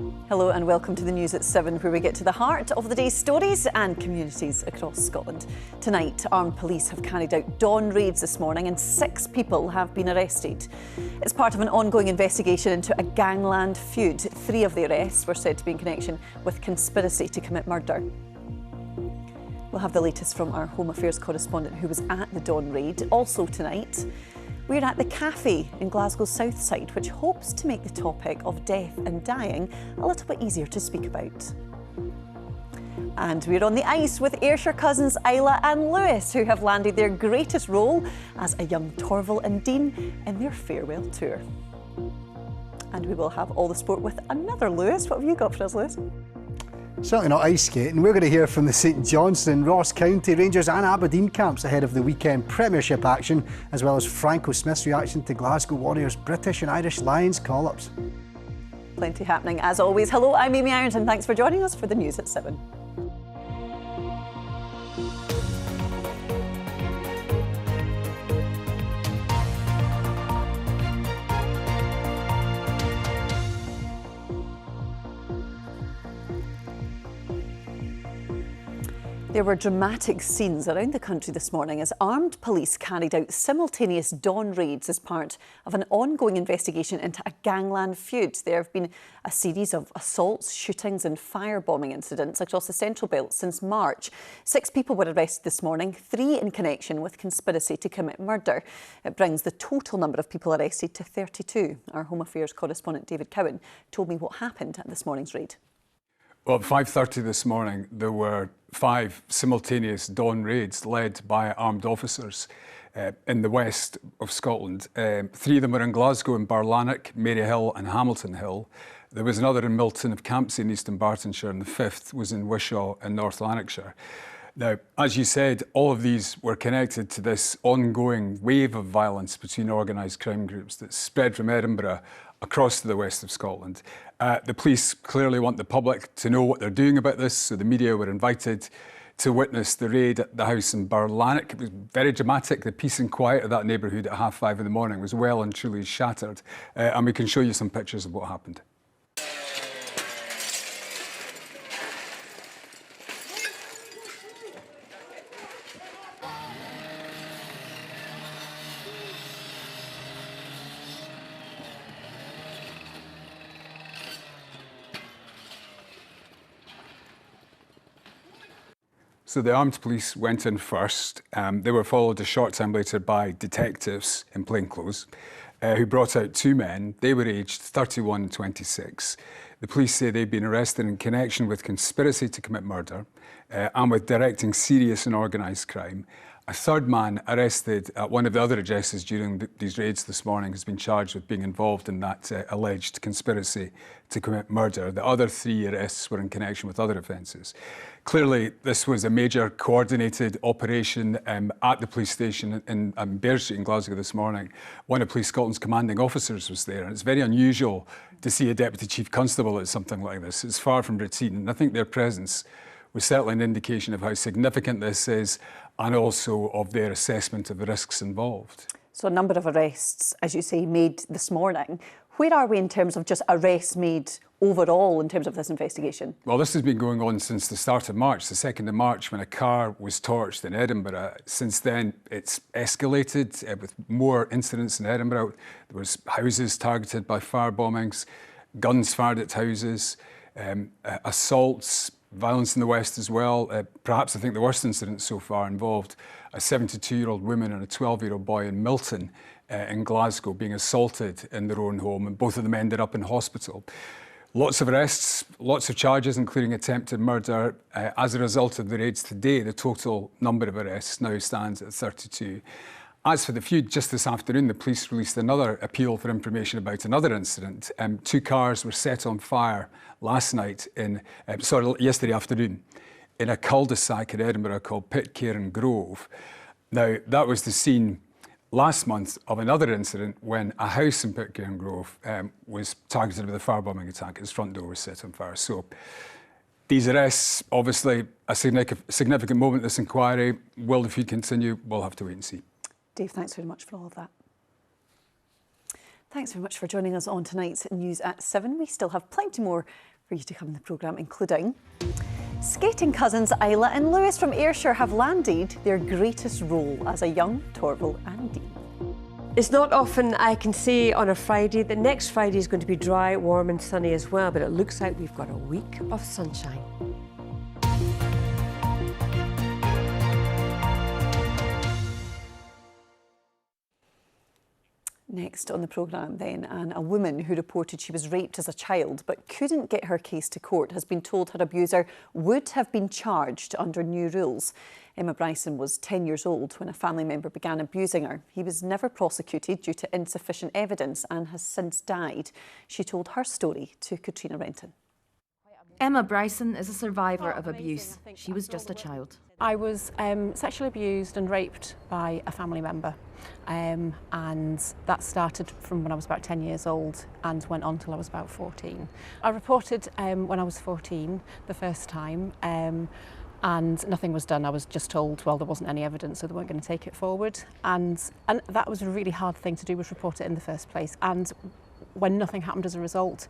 Hello and welcome to the News at 7, where we get to the heart of the day's stories and communities across Scotland. Tonight, armed police have carried out dawn raids this morning and 6 people have been arrested. It's part of an ongoing investigation into a gangland feud. 3 of the arrests were said to be in connection with conspiracy to commit murder. We'll have the latest from our Home Affairs correspondent who was at the dawn raid. Also tonight, we're at the cafe in Glasgow's south side, which hopes to make the topic of death and dying a little bit easier to speak about. And we're on the ice with Ayrshire cousins Isla and Lewis, who have landed their greatest role as a young Torval and Dean in their farewell tour. And we will have all the sport with another Lewis. What have you got for us, Lewis? Certainly not ice skating. We're going to hear from the St Johnstone, Ross County, Rangers and Aberdeen camps ahead of the weekend Premiership action, as well as Franco Smith's reaction to Glasgow Warriors' British and Irish Lions call-ups. Plenty happening as always. Hello, I'm Amy Irons and thanks for joining us for the News at 7. There were dramatic scenes around the country this morning as armed police carried out simultaneous dawn raids as part of an ongoing investigation into a gangland feud. There have been a series of assaults, shootings and firebombing incidents across the Central Belt since March. 6 people were arrested this morning, 3 in connection with conspiracy to commit murder. It brings the total number of people arrested to 32. Our Home Affairs correspondent David Cowan told me what happened at this morning's raid. Well, at 5:30 this morning, there were 5 simultaneous dawn raids led by armed officers in the west of Scotland. 3 of them were in Glasgow and Barlanark, Maryhill and Hamilton Hill. There was another in Milton of Campsie in Eastern Bartonshire, and the 5th was in Wishaw in North Lanarkshire. Now, as you said, all of these were connected to this ongoing wave of violence between organised crime groups that spread from Edinburgh across to the west of Scotland. The police clearly want the public to know what they're doing about this, so the media were invited to witness the raid at the house in Barlanark. It was very dramatic. The peace and quiet of that neighbourhood at 5:30 in the morning was well and truly shattered. And we can show you some pictures of what happened. So the armed police went in first. They were followed a short time later by detectives in plainclothes who brought out 2 men. They were aged 31 and 26. The police say they've been arrested in connection with conspiracy to commit murder and with directing serious and organised crime. A 3rd man arrested at one of the other addresses during these raids this morning has been charged with being involved in that alleged conspiracy to commit murder. The other 3 arrests were in connection with other offences. Clearly, this was a major coordinated operation at the police station in Bear Street in Glasgow this morning. One of Police Scotland's commanding officers was there, and it's very unusual to see a Deputy Chief Constable at something like this. It's far from routine, and I think their presence was certainly an indication of how significant this is and also of their assessment of the risks involved. So a number of arrests, as you say, made this morning. Where are we in terms of just arrests made overall in terms of this investigation? Well, this has been going on since the start of March, the 2nd of March, when a car was torched in Edinburgh. Since then, it's escalated with more incidents in Edinburgh. There was houses targeted by fire bombings, guns fired at houses, assaults, violence in the west as well. Perhaps I think the worst incident so far involved a 72-year-old woman and a 12-year-old boy in Milton in Glasgow being assaulted in their own home, and both of them ended up in hospital. Lots of arrests, lots of charges, including attempted murder. As a result of the raids today, the total number of arrests now stands at 32. As for the feud, just this afternoon, the police released another appeal for information about another incident. 2 cars were set on fire yesterday afternoon in a cul-de-sac in Edinburgh called Pitcairn Grove. Now, that was the scene last month of another incident when a house in Pitcairn Grove was targeted with a firebombing attack. Its front door was set on fire. So these arrests, obviously a significant moment in this inquiry. Will the feud continue? We'll have to wait and see. Dave, thanks very much for all of that. Thanks very much for joining us on tonight's News at 7. We still have plenty more for you to come in the programme, including skating cousins Isla and Lewis from Ayrshire have landed their greatest role as a young Torval and Dean. It's not often I can say on a Friday that next Friday is going to be dry, warm and sunny as well, but it looks like we've got a week of sunshine. Next on the programme then, and a woman who reported she was raped as a child but couldn't get her case to court has been told her abuser would have been charged under new rules. Emma Bryson was 10 years old when a family member began abusing her. He was never prosecuted due to insufficient evidence and has since died. She told her story to Katrina Renton. Emma Bryson is a survivor of abuse. She was just a child. I was sexually abused and raped by a family member, and that started from when I was about 10 years old and went on till I was about 14. I reported when I was 14 the first time, and nothing was done. I was just told, well, there wasn't any evidence, so they weren't going to take it forward. And that was a really hard thing to do, was report it in the first place. And when nothing happened as a result,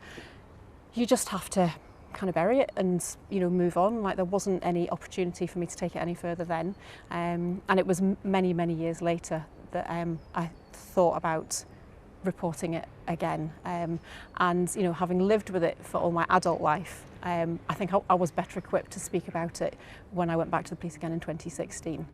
you just have to kind of bury it and, you know, move on. Like, there wasn't any opportunity for me to take it any further then. And it was many, many years later that I thought about reporting it again. And, you know, having lived with it for all my adult life, I think I was better equipped to speak about it when I went back to the police again in 2016.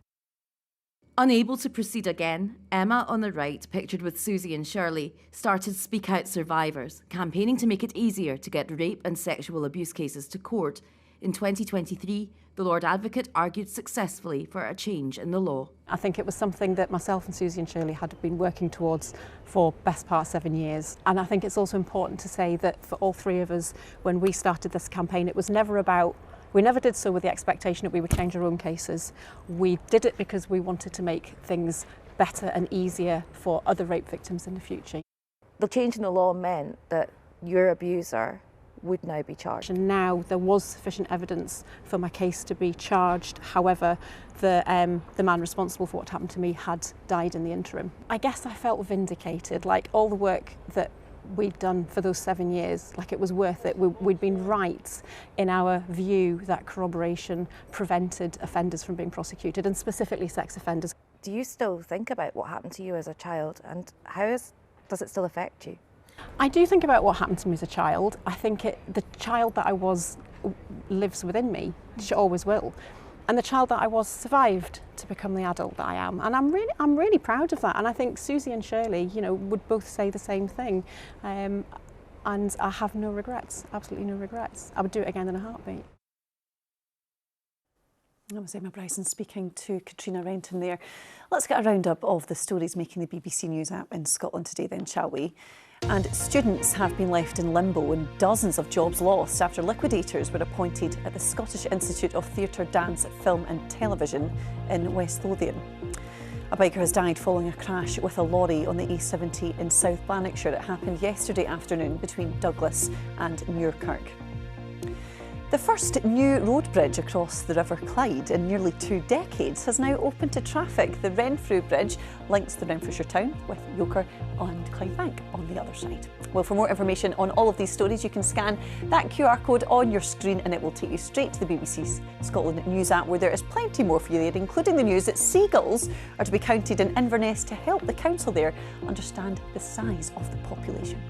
Unable to proceed again, Emma on the right, pictured with Susie and Shirley, started Speak Out Survivors, campaigning to make it easier to get rape and sexual abuse cases to court. In 2023, the Lord Advocate argued successfully for a change in the law. I think it was something that myself and Susie and Shirley had been working towards for best part 7 years. And I think it's also important to say that for all three of us, when we started this campaign, it was never about, we never did so with the expectation that we would change our own cases. We did it because we wanted to make things better and easier for other rape victims in the future. The change in the law meant that your abuser would now be charged. And now there was sufficient evidence for my case to be charged. However, the man responsible for what happened to me had died in the interim. I guess I felt vindicated, like all the work that we'd done for those 7 years, like it was worth it. We'd been right in our view that corroboration prevented offenders from being prosecuted, and specifically sex offenders. Do you still think about what happened to you as a child, and does it still affect you? I do think about what happened to me as a child. I think the child that I was lives within me, she always will. And the child that I was survived to become the adult that I am. And I'm really proud of that. And I think Susie and Shirley, you know, would both say the same thing. And I have no regrets, absolutely no regrets. I would do it again in a heartbeat. That was Emma Bryson speaking to Katrina Renton there. Let's get a roundup of the stories making the BBC News app in Scotland today then, shall we? And students have been left in limbo and dozens of jobs lost after liquidators were appointed at the Scottish Institute of Theatre, Dance, Film and Television in West Lothian. A biker has died following a crash with a lorry on the A70 in South Lanarkshire. It happened yesterday afternoon between Douglas and Muirkirk. The first new road bridge across the River Clyde in nearly 2 decades has now opened to traffic. The Renfrew Bridge links the Renfrewshire town with Yoker and Clydebank on the other side. Well, for more information on all of these stories, you can scan that QR code on your screen and it will take you straight to the BBC Scotland News app, where there is plenty more for you there, including the news that seagulls are to be counted in Inverness to help the council there understand the size of the population.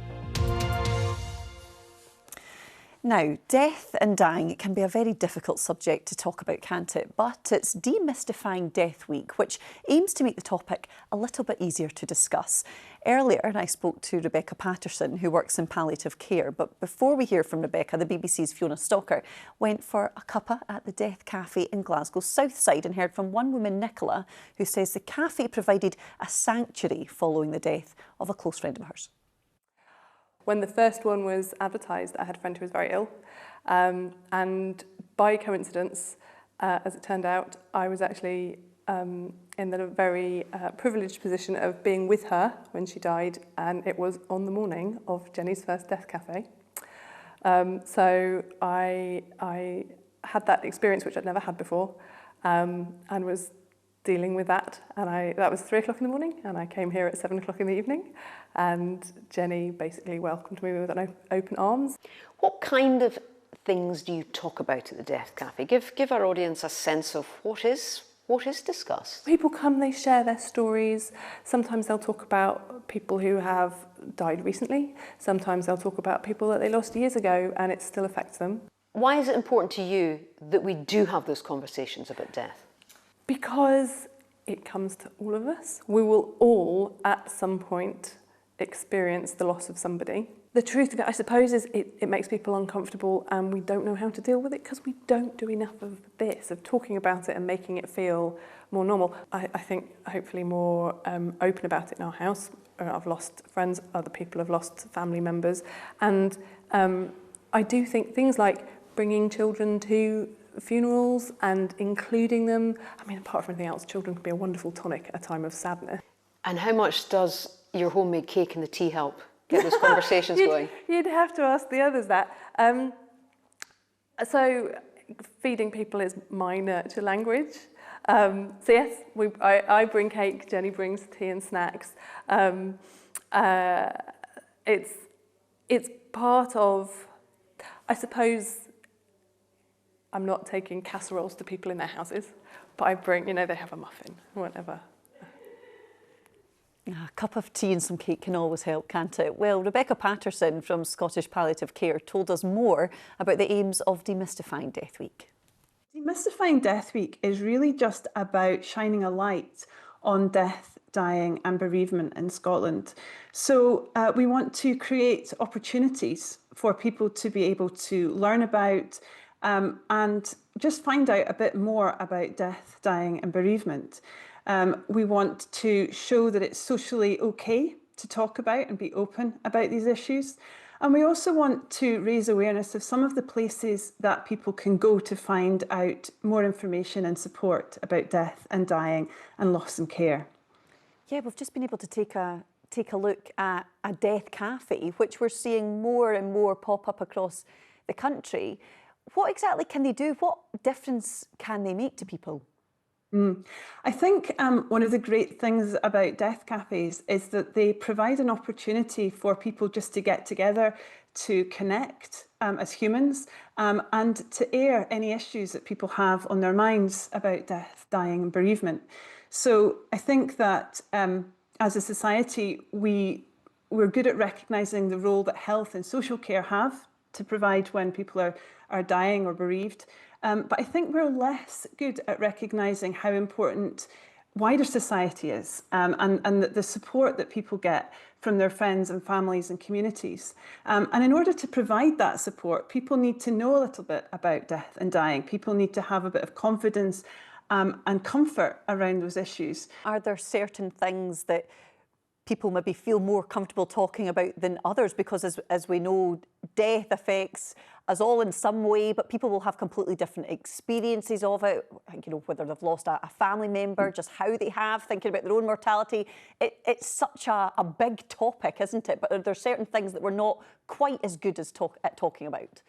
Now, death and dying can be a very difficult subject to talk about, can't it? But it's Demystifying Death Week, which aims to make the topic a little bit easier to discuss. Earlier, I spoke to Rebecca Patterson, who works in palliative care. But before we hear from Rebecca, the BBC's Fiona Stalker went for a cuppa at the Death Cafe in Glasgow's South Side and heard from one woman, Nicola, who says the cafe provided a sanctuary following the death of a close friend of hers. When the first one was advertised, I had a friend who was very ill, and by coincidence, as it turned out, I was actually in the very privileged position of being with her when she died, and it was on the morning of Jenny's first Death Cafe. So I had that experience, which I'd never had before, and was dealing with that. And that was 3 o'clock in the morning, and I came here at 7 o'clock in the evening, and Jenny basically welcomed me with open arms. What kind of things do you talk about at the Death Cafe? Give our audience a sense of what is discussed. People come, they share their stories. Sometimes they'll talk about people who have died recently. Sometimes they'll talk about people that they lost years ago and it still affects them. Why is it important to you that we do have those conversations about death? Because it comes to all of us. We will all, at some point, experience the loss of somebody. The truth of it, I suppose, is it makes people uncomfortable, and we don't know how to deal with it because we don't do enough of this, of talking about it and making it feel more normal. I think hopefully more open about it in our house. I've lost friends, other people have lost family members, and I do think things like bringing children to funerals and including them, I mean, apart from anything else, children can be a wonderful tonic at a time of sadness. And how much does your homemade cake and the tea help get those conversations going? You'd have to ask the others that. So feeding people is my nurture language. So yes, I bring cake, Jenny brings tea and snacks. It's part of, I suppose, I'm not taking casseroles to people in their houses, but I bring, they have a muffin, whatever. A cup of tea and some cake can always help, can't it? Well, Rebecca Patterson from Scottish Palliative Care told us more about the aims of Demystifying Death Week. Demystifying Death Week is really just about shining a light on death, dying and bereavement in Scotland. So we want to create opportunities for people to be able to learn about and just find out a bit more about death, dying and bereavement. We want to show that it's socially okay to talk about and be open about these issues. And we also want to raise awareness of some of the places that people can go to find out more information and support about death and dying and loss and care. Yeah, we've just been able to take a look at a death cafe, which we're seeing more and more pop up across the country. What exactly can they do? What difference can they make to people? I think one of the great things about death cafes is that they provide an opportunity for people just to get together, to connect as humans, and to air any issues that people have on their minds about death, dying and bereavement. So I think that as a society, we're good at recognising the role that health and social care have to provide when people are dying or bereaved. But I think we're less good at recognising how important wider society is and the support that people get from their friends and families and communities. And in order to provide that support, people need to know a little bit about death and dying. People need to have a bit of confidence and comfort around those issues. Are there certain things that people maybe feel more comfortable talking about than others? Because as we know, death affects us all in some way, but people will have completely different experiences of it. Whether they've lost a family member, just how they have, thinking about their own mortality. It's such a big topic, isn't it? But are there certain things that we're not quite as good as at talking about?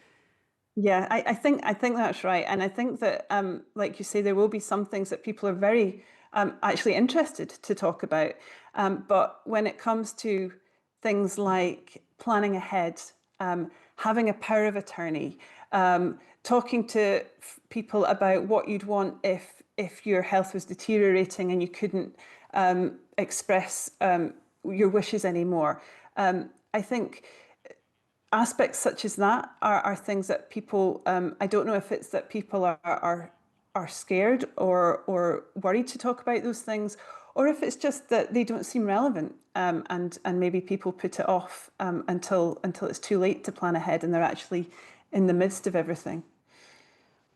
Yeah, I think that's right. And I think that, like you say, there will be some things that people are very actually interested to talk about. But when it comes to things like planning ahead, having a power of attorney, talking to people about what you'd want if your health was deteriorating and you couldn't express your wishes anymore. I think aspects such as that are things that people, I don't know if it's that people are scared or worried to talk about those things, or if it's just that they don't seem relevant and maybe people put it off until it's too late to plan ahead and they're actually in the midst of everything.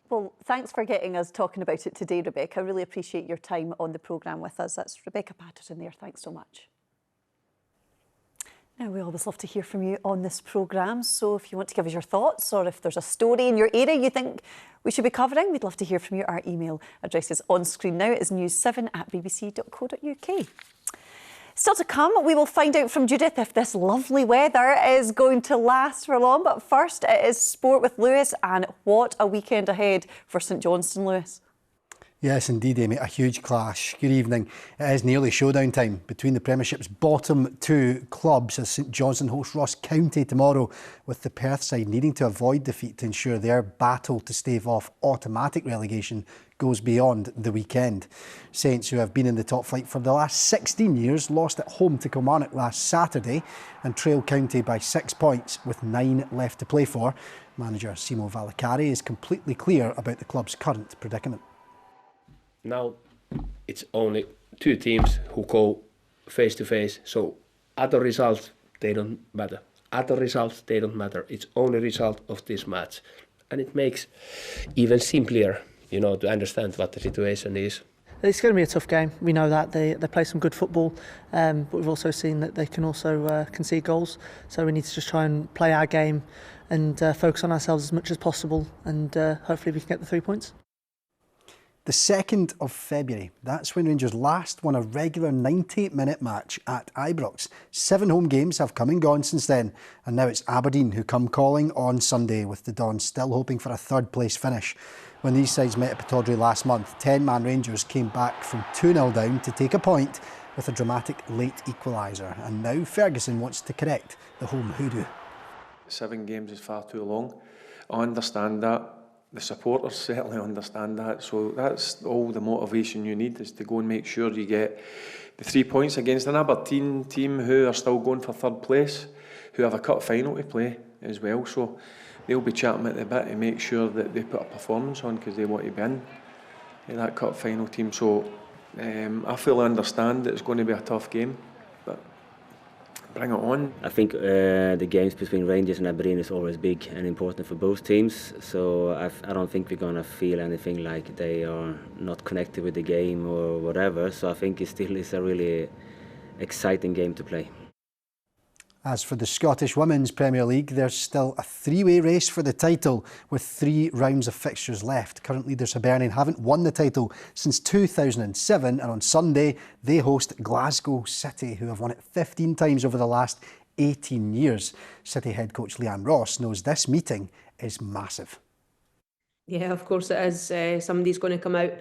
Well, thanks for getting us talking about it today, Rebecca. I really appreciate your time on the programme with us. That's Rebecca Patterson there. Thanks so much. Now, we always love to hear from you on this programme, so if you want to give us your thoughts or if there's a story in your area you think we should be covering, we'd love to hear from you. Our email address is on screen now. It is news7@bbc.co.uk. Still to come, we will find out from Judith if this lovely weather is going to last for long. But first, it is sport with Lewis, and what a weekend ahead for St Johnstone, Lewis. Yes, indeed, Amy. A huge clash. Good evening. It is nearly showdown time between the Premiership's bottom two clubs as St Johnstone hosts Ross County tomorrow, with the Perth side needing to avoid defeat to ensure their battle to stave off automatic relegation goes beyond the weekend. Saints, who have been in the top flight for the last 16 years, lost at home to Kilmarnock last Saturday and trail County by 6 points with 9 left to play for. Manager Simo Valakari is completely clear about the club's current predicament. Now it's only two teams who go face to face, so other results, they don't matter. Other results, they don't matter. It's only result of this match. And it makes even simpler, to understand what the situation is. It's going to be a tough game. We know that. They play some good football, but we've also seen that they can also concede goals. So we need to just try and play our game and focus on ourselves as much as possible, and hopefully we can get the 3 points. The 2nd of February, that's when Rangers last won a regular 98-minute match at Ibrox. 7 home games have come and gone since then, and now it's Aberdeen who come calling on Sunday, with the Dons still hoping for a third-place finish. When these sides met at Pittodrie last month, 10-man Rangers came back from 2-0 down to take a point with a dramatic late equaliser, and now Ferguson wants to correct the home hoodoo. 7 games is far too long. I understand that. The supporters certainly understand that, so that's all the motivation you need, is to go and make sure you get the 3 points against an Aberdeen team who are still going for third place, who have a cup final to play as well, so they'll be chatting at the bit to make sure that they put a performance on, because they want to be in that cup final team. So I fully understand that it's going to be a tough game, but bring it on. I think the games between Rangers and Aberdeen is always big and important for both teams, so I don't think we're going to feel anything like they are not connected with the game or whatever, so I think it still is a really exciting game to play. As for the Scottish Women's Premier League, there's still a 3-way race for the title with 3 rounds of fixtures left. Current leaders Aberdeen haven't won the title since 2007, and on Sunday they host Glasgow City, who have won it 15 times over the last 18 years. City head coach Leanne Ross knows this meeting is massive. Yeah, of course it is. Somebody's going to come out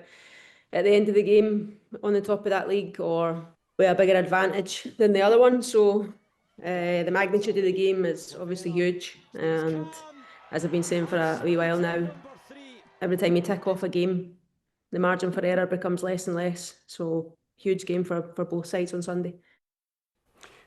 at the end of the game on the top of that league or with a bigger advantage than the other one, so the magnitude of the game is obviously huge, and as I've been saying for a wee while now, every time you tick off a game, the margin for error becomes less and less, so huge game for both sides on Sunday.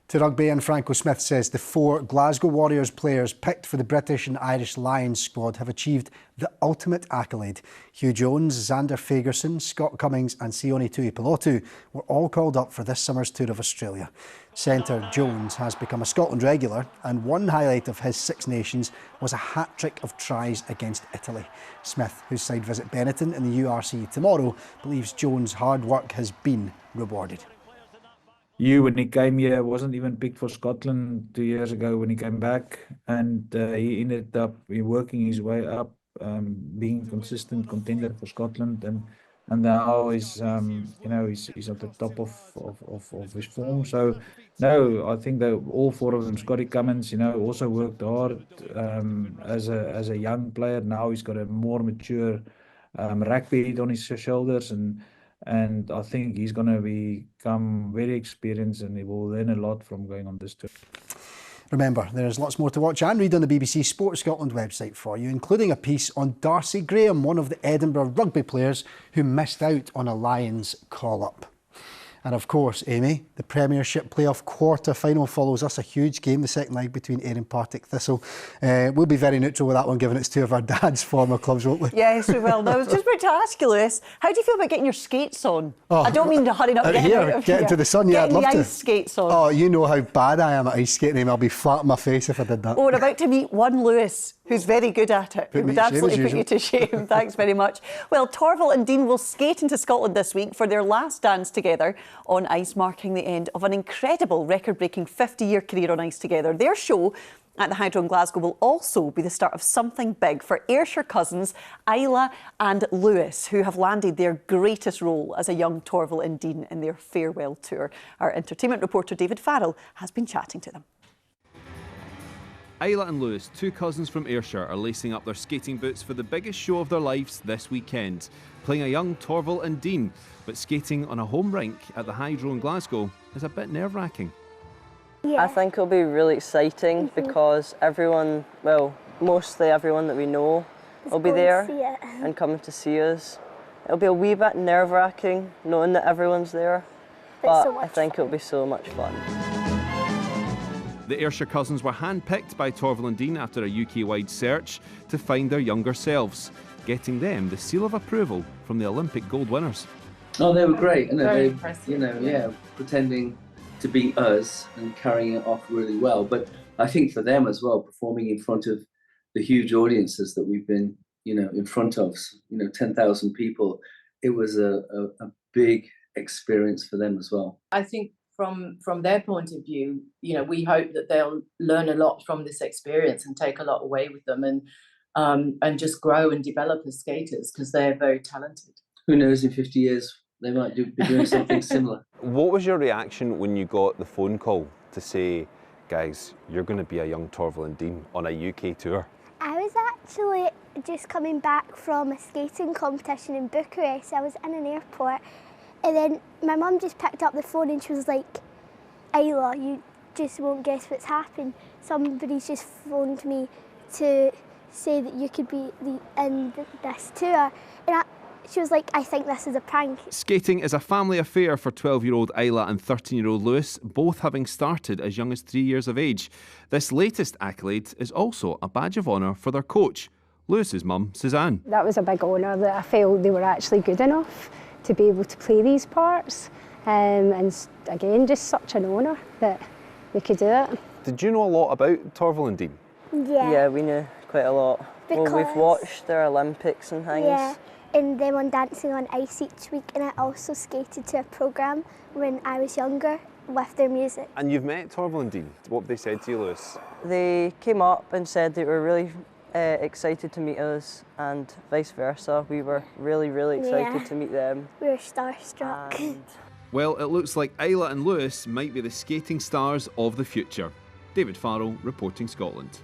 To Rugby, and Franco Smith says the 4 Glasgow Warriors players picked for the British and Irish Lions squad have achieved the ultimate accolade. Hugh Jones, Xander Fagerson, Scott Cummings and Sione Tuipulotu were all called up for this summer's tour of Australia. Centre Jones has become a Scotland regular, and one highlight of his Six Nations was a hat-trick of tries against Italy. Smith, whose side visit Benetton in the URC tomorrow, believes Jones' hard work has been rewarded. When he came here, wasn't even picked for Scotland 2 years ago when he came back, and he ended up working his way up, being consistent contender for Scotland, and now he's he's at the top of his form. So no, I think that all 4 of them, Scotty Cummins, also worked hard as a young player. Now he's got a more mature rugby head on his shoulders, and I think he's going to become very experienced, and he will learn a lot from going on this tour. Remember, there's lots more to watch and read on the BBC Sports Scotland website for you, including a piece on Darcy Graham, one of the Edinburgh rugby players who missed out on a Lions call-up. And of course, Amy, the Premiership playoff quarter-final follows us. A huge game, the second leg between Ayr and Partick Thistle. We'll be very neutral with that one, given it's 2 of our dad's former clubs, won't we? Yes, we will. Now, I was just about to ask you, Lewis, how do you feel about getting your skates on? I don't mean to hurry up get into the sun. Yeah, I'd love to. Getting the ice skates on. Oh, you know how bad I am at ice skating, Amy. I'll be flat on my face if I did that. Oh, we're about to meet one Lewis who's very good at it. It would absolutely put you to shame. Thanks very much. Well, Torvill and Dean will skate into Scotland this week for their last dance together on ice, marking the end of an incredible record-breaking 50-year career on ice together. Their show at the Hydro in Glasgow will also be the start of something big for Ayrshire cousins Isla and Lewis, who have landed their greatest role as a young Torvill and Dean in their farewell tour. Our entertainment reporter David Farrell has been chatting to them. Isla and Lewis, two cousins from Ayrshire, are lacing up their skating boots for the biggest show of their lives this weekend, playing a young Torval and Dean. But skating on a home rink at the Hydro in Glasgow is a bit nerve-wracking. Yeah. I think it'll be really exciting because everyone, well, mostly everyone that we know will be there and coming to see us. It'll be a wee bit nerve-wracking knowing that everyone's there, but I think it'll be so much fun. The Ayrshire cousins were hand-picked by Torval and Dean after a UK-wide search to find their younger selves, getting them the seal of approval from the Olympic gold winners. Oh, they were great, and Very they, impressive. pretending to beat us and carrying it off really well. But I think for them as well, performing in front of the huge audiences that we've been, in front of, 10,000 people, it was a big experience for them as well. I think from their point of view, we hope that they'll learn a lot from this experience and take a lot away with them and just grow and develop as skaters because they're very talented. Who knows, in 50 years, they might be doing something similar. What was your reaction when you got the phone call to say, guys, you're going to be a young Torval and Dean on a UK tour? I was actually just coming back from a skating competition in Bucharest. I was in an airport. And then my mum just picked up the phone and she was like, Isla, you just won't guess what's happened. Somebody's just phoned me to say that you could be in this tour. And she was like, I think this is a prank. Skating is a family affair for 12-year-old Isla and 13-year-old Lewis, both having started as young as 3 years of age. This latest accolade is also a badge of honour for their coach, Lewis's mum, Suzanne. That was a big honour that I felt they were actually good enough to be able to play these parts, and again, just such an honour that they could do it. Did you know a lot about Torval and Dean? Yeah, we knew quite a lot. Because, well, we've watched their Olympics and things. Yeah, and them on Dancing on Ice each week, and I also skated to a programme when I was younger with their music. And you've met Torval and Dean. What have they said to you, Lewis? They came up and said they were really excited to meet us, and vice versa. We were really, really excited to meet them. We were starstruck. Well, it looks like Isla and Lewis might be the skating stars of the future. David Farrell, reporting Scotland.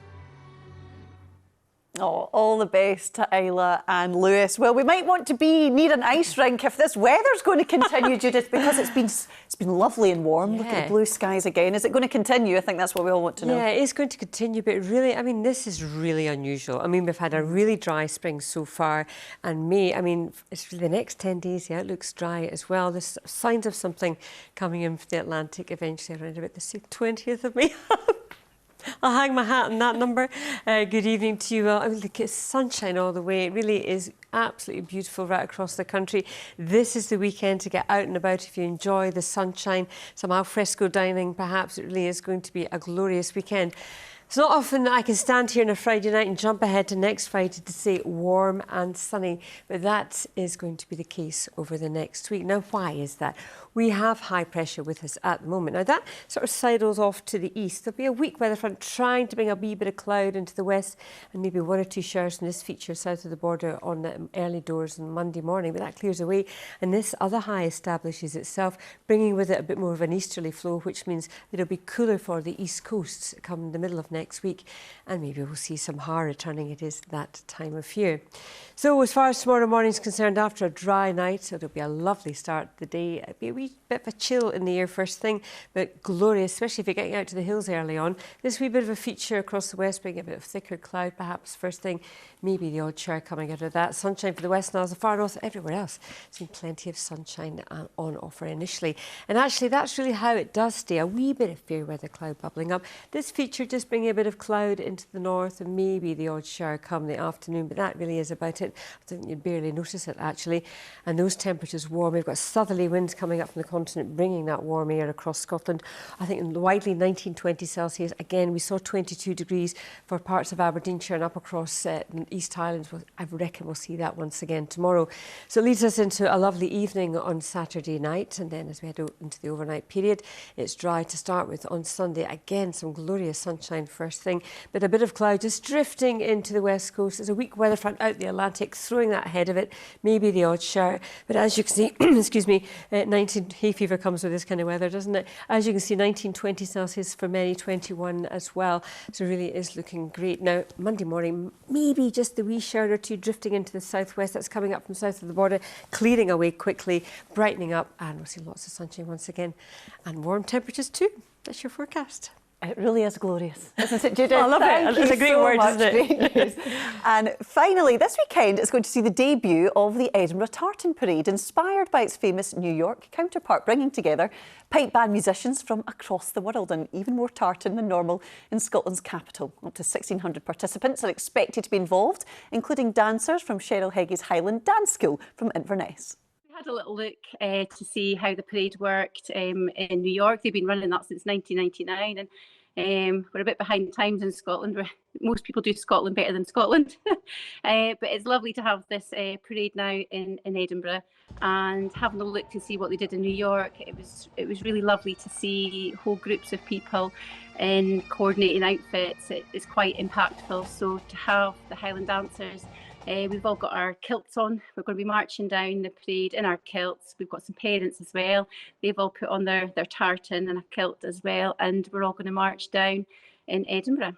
Oh, all the best to Isla and Lewis. Well, we might want to be near an ice rink if this weather's going to continue, Judith, because it's been lovely and warm. Look at the blue skies again. Is it going to continue? I think that's what we all want to know. Yeah, it is going to continue, but really, this is really unusual. We've had a really dry spring so far, and May, it's really the next 10 days, it looks dry as well. There's signs of something coming in from the Atlantic eventually around about the 20th of May. I'll hang my hat on that number. Good evening to you all. Look, it's sunshine all the way. It really is absolutely beautiful right across the country. This is the weekend to get out and about if you enjoy the sunshine, some al fresco dining perhaps. It really is going to be a glorious weekend. It's not often I can stand here on a Friday night and jump ahead to next Friday to say warm and sunny, but that is going to be the case over the next week. Now, why is that? We have high pressure with us at the moment. Now, that sort of sidles off to the east. There'll be a weak weather front trying to bring a wee bit of cloud into the west and maybe one or two showers in this feature south of the border on the early doors on Monday morning, but that clears away. And this other high establishes itself, bringing with it a bit more of an easterly flow, which means that it'll be cooler for the east coast come the middle of next week. And maybe we'll see some har returning. It is that time of year. So as far as tomorrow morning is concerned, after a dry night, it'll be a lovely start to the day. It'll be a wee bit of a chill in the air first thing, but glorious, especially if you're getting out to the hills early on. This wee bit of a feature across the west, bringing a bit of thicker cloud perhaps first thing. Maybe the odd shower coming out of that. Sunshine for the West Isles, the far north, everywhere else. There's been plenty of sunshine on offer initially. And actually, that's really how it does stay. A wee bit of fair weather cloud bubbling up. This feature just bringing a bit of cloud into the north and maybe the odd shower come the afternoon, but that really is about it. I think you'd barely notice it, actually. And those temperatures warm. We've got southerly winds coming up from the continent, bringing that warm air across Scotland. I think widely 19-20 Celsius. Again, we saw 22 degrees for parts of Aberdeenshire and up across East Highlands. I reckon we'll see that once again tomorrow. So it leads us into a lovely evening on Saturday night, and then as we head into the overnight period, it's dry to start with on Sunday. Again, some glorious sunshine first thing. But a bit of cloud just drifting into the west coast. There's a weak weather front out the Atlantic, throwing that ahead of it, maybe the odd shower. But as you can see, excuse me, 19 hay fever comes with this kind of weather, doesn't it? As you can see, 19, 20 Celsius for many, 21 as well. So really it is looking great. Now, Monday morning, maybe just the wee shower or two drifting into the southwest. That's coming up from south of the border, clearing away quickly, brightening up, and we'll see lots of sunshine once again. And warm temperatures too. That's your forecast. It really is glorious, isn't it, Judith? I love it. It's a great word, isn't it? Great news. And finally, this weekend is going to see the debut of the Edinburgh Tartan Parade, inspired by its famous New York counterpart, bringing together pipe band musicians from across the world, and even more tartan than normal in Scotland's capital. Up to 1,600 participants are expected to be involved, including dancers from Cheryl Heggie's Highland Dance School from Inverness. We had a little look to see how the parade worked in New York. They've been running that since 1999, and we're a bit behind times in Scotland. Most people do Scotland better than Scotland. But it's lovely to have this parade now in Edinburgh, and having a look to see what they did in New York. It was really lovely to see whole groups of people in coordinating outfits. It's quite impactful. So to have the Highland dancers, we've all got our kilts on. We're going to be marching down the parade in our kilts. We've got some parents as well. They've all put on their tartan and a kilt as well, and we're all going to march down in Edinburgh.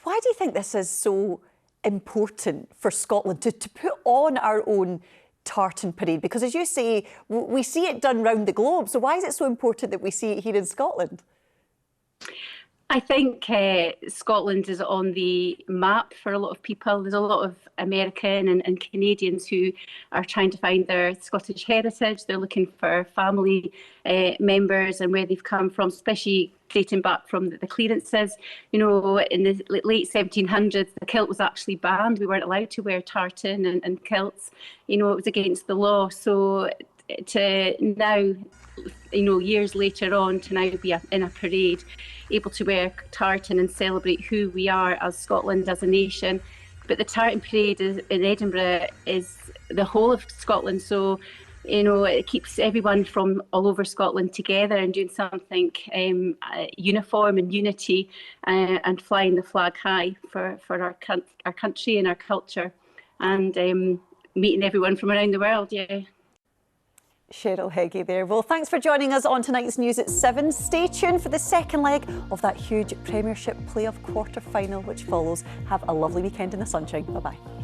Why do you think this is so important for Scotland to put on our own tartan parade? Because as you say, we see it done round the globe. So why is it so important that we see it here in Scotland? I think Scotland is on the map for a lot of people. There's a lot of American and Canadians who are trying to find their Scottish heritage. They're looking for family members and where they've come from, especially dating back from the clearances. You know, in the late 1700s, the kilt was actually banned. We weren't allowed to wear tartan and kilts. You know, it was against the law. So to now, you know, years later on, to now be in a parade, able to wear tartan and celebrate who we are as Scotland, as a nation. But the tartan parade in Edinburgh is the whole of Scotland, so you know it keeps everyone from all over Scotland together and doing something uniform and unity, and flying the flag high for our country and our culture, and meeting everyone from around the world. Yeah. Cheryl Heggie there. Well, thanks for joining us on tonight's news at 7. Stay tuned for the second leg of that huge Premiership playoff quarter-final which follows. Have a lovely weekend in the sunshine. Bye-bye.